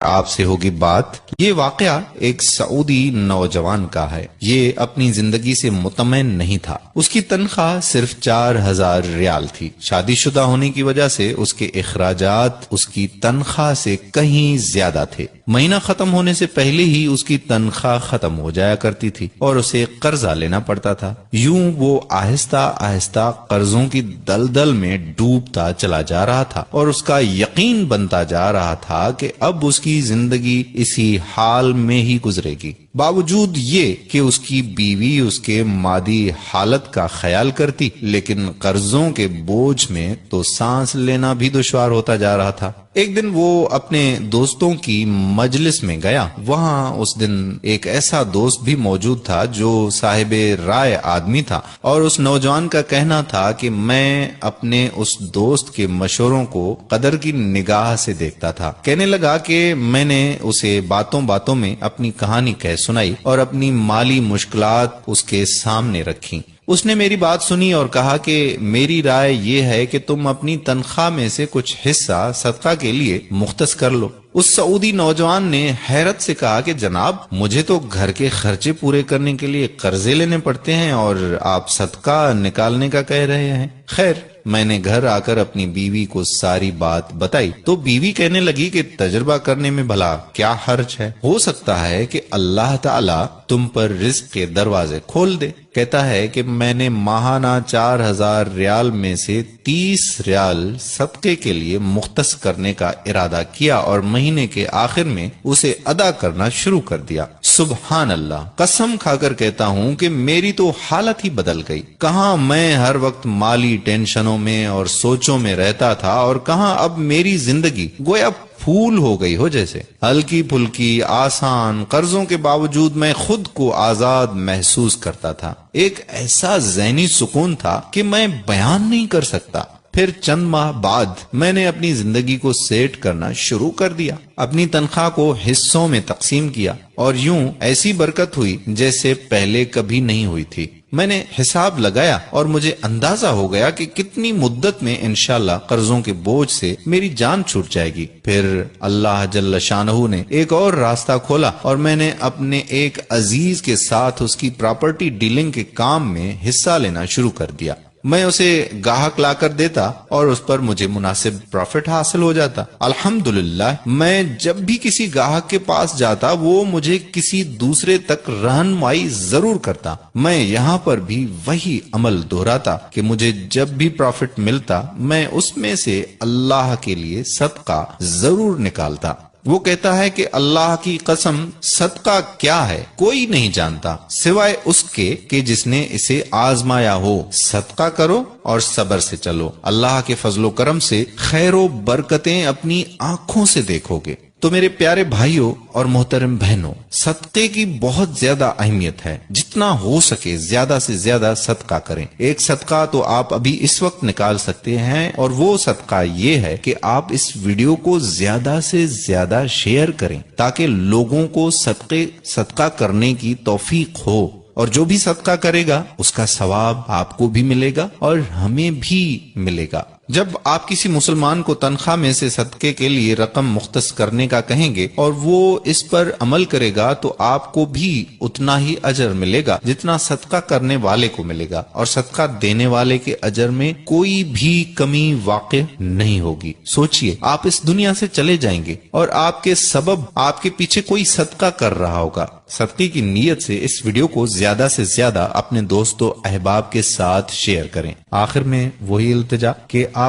آپ سے ہوگی بات۔ یہ واقعہ ایک سعودی نوجوان کا ہے۔ یہ اپنی زندگی سے مطمئن نہیں تھا۔ اس کی تنخواہ صرف 4000 ریال تھی۔ شادی شدہ ہونے کی وجہ سے اس کے اخراجات اس کی تنخواہ سے کہیں زیادہ تھے۔ مہینہ ختم ہونے سے پہلے ہی اس کی تنخواہ ختم ہو جایا کرتی تھی اور اسے قرضہ لینا پڑتا تھا۔ یوں وہ آہستہ آہستہ قرضوں کی دلدل میں ڈوبتا چلا جا رہا تھا اور اس کا یقین بنتا جا رہا تھا کہ اب اس کی زندگی اسی حال میں ہی گزرے گی۔ باوجود یہ کہ اس کی بیوی اس کے مادی حالت کا خیال کرتی، لیکن قرضوں کے بوجھ میں تو سانس لینا بھی دشوار ہوتا جا رہا تھا۔ ایک دن وہ اپنے دوستوں کی مجلس میں گیا۔ وہاں اس دن ایک ایسا دوست بھی موجود تھا جو صاحب رائے آدمی تھا، اور اس نوجوان کا کہنا تھا کہ میں اپنے اس دوست کے مشوروں کو قدر کی نگاہ سے دیکھتا تھا۔ کہنے لگا کہ میں نے اسے باتوں باتوں میں اپنی کہانی کہہ سنائی اور اپنی مالی مشکلات اس کے سامنے رکھی۔ اس نے میری بات سنی اور کہا کہ میری رائے یہ ہے کہ تم اپنی تنخواہ میں سے کچھ حصہ صدقہ کے لیے مختص کر لو۔ اس سعودی نوجوان نے حیرت سے کہا کہ جناب، مجھے تو گھر کے خرچے پورے کرنے کے لیے قرضے لینے پڑتے ہیں اور آپ صدقہ نکالنے کا کہہ رہے ہیں۔ خیر، میں نے گھر آ کر اپنی بیوی کو ساری بات بتائی تو بیوی کہنے لگی کہ تجربہ کرنے میں بھلا کیا حرج ہے، ہو سکتا ہے کہ اللہ تعالی تم پر رزق کے دروازے کھول دے۔ کہتا ہے کہ میں نے ماہانہ 4000 ریال میں سے 30 ریال صدقے کے لیے مختص کرنے کا ارادہ کیا اور مہینے کے آخر میں اسے ادا کرنا شروع کر دیا۔ سبحان اللہ، قسم کھا کر کہتا ہوں کہ میری تو حالت ہی بدل گئی۔ کہاں میں ہر وقت مالی ٹینشنوں میں اور سوچوں میں رہتا تھا، اور کہاں اب میری زندگی گویا پھول ہو گئی ہو جیسے، ہلکی پھلکی، آسان۔ قرضوں کے باوجود میں خود کو آزاد محسوس کرتا تھا۔ ایک ایسا ذہنی سکون تھا کہ میں بیان نہیں کر سکتا۔ پھر چند ماہ بعد میں نے اپنی زندگی کو سیٹ کرنا شروع کر دیا، اپنی تنخواہ کو حصوں میں تقسیم کیا، اور یوں ایسی برکت ہوئی جیسے پہلے کبھی نہیں ہوئی تھی۔ میں نے حساب لگایا اور مجھے اندازہ ہو گیا کہ کتنی مدت میں انشاءاللہ قرضوں کے بوجھ سے میری جان چھوٹ جائے گی۔ پھر اللہ جل شانہ نے ایک اور راستہ کھولا اور میں نے اپنے ایک عزیز کے ساتھ اس کی پراپرٹی ڈیلنگ کے کام میں حصہ لینا شروع کر دیا۔ میں اسے گاہک لا کر دیتا اور اس پر مجھے مناسب پروفٹ حاصل ہو جاتا۔ الحمدللہ، میں جب بھی کسی گاہک کے پاس جاتا وہ مجھے کسی دوسرے تک رہنمائی ضرور کرتا۔ میں یہاں پر بھی وہی عمل دہراتا کہ مجھے جب بھی پروفٹ ملتا میں اس میں سے اللہ کے لیے صدقہ ضرور نکالتا۔ وہ کہتا ہے کہ اللہ کی قسم، صدقہ کیا ہے کوئی نہیں جانتا سوائے اس کے کہ جس نے اسے آزمایا ہو۔ صدقہ کرو اور صبر سے چلو، اللہ کے فضل و کرم سے خیر و برکتیں اپنی آنکھوں سے دیکھو گے۔ تو میرے پیارے بھائیوں اور محترم بہنوں، صدقے کی بہت زیادہ اہمیت ہے۔ جتنا ہو سکے زیادہ سے زیادہ صدقہ کریں۔ ایک صدقہ تو آپ ابھی اس وقت نکال سکتے ہیں، اور وہ صدقہ یہ ہے کہ آپ اس ویڈیو کو زیادہ سے زیادہ شیئر کریں تاکہ لوگوں کو صدقہ کرنے کی توفیق ہو، اور جو بھی صدقہ کرے گا اس کا ثواب آپ کو بھی ملے گا اور ہمیں بھی ملے گا۔ جب آپ کسی مسلمان کو تنخواہ میں سے صدقے کے لیے رقم مختص کرنے کا کہیں گے اور وہ اس پر عمل کرے گا تو آپ کو بھی اتنا ہی اجر ملے گا جتنا صدقہ کرنے والے کو ملے گا، اور صدقہ دینے والے کے اجر میں کوئی بھی کمی واقع نہیں ہوگی۔ سوچئے، آپ اس دنیا سے چلے جائیں گے اور آپ کے سبب آپ کے پیچھے کوئی صدقہ کر رہا ہوگا۔ صدقے کی نیت سے اس ویڈیو کو زیادہ سے زیادہ اپنے دوستوں احباب کے ساتھ شیئر کریں۔ آخر میں وہی التجا کہ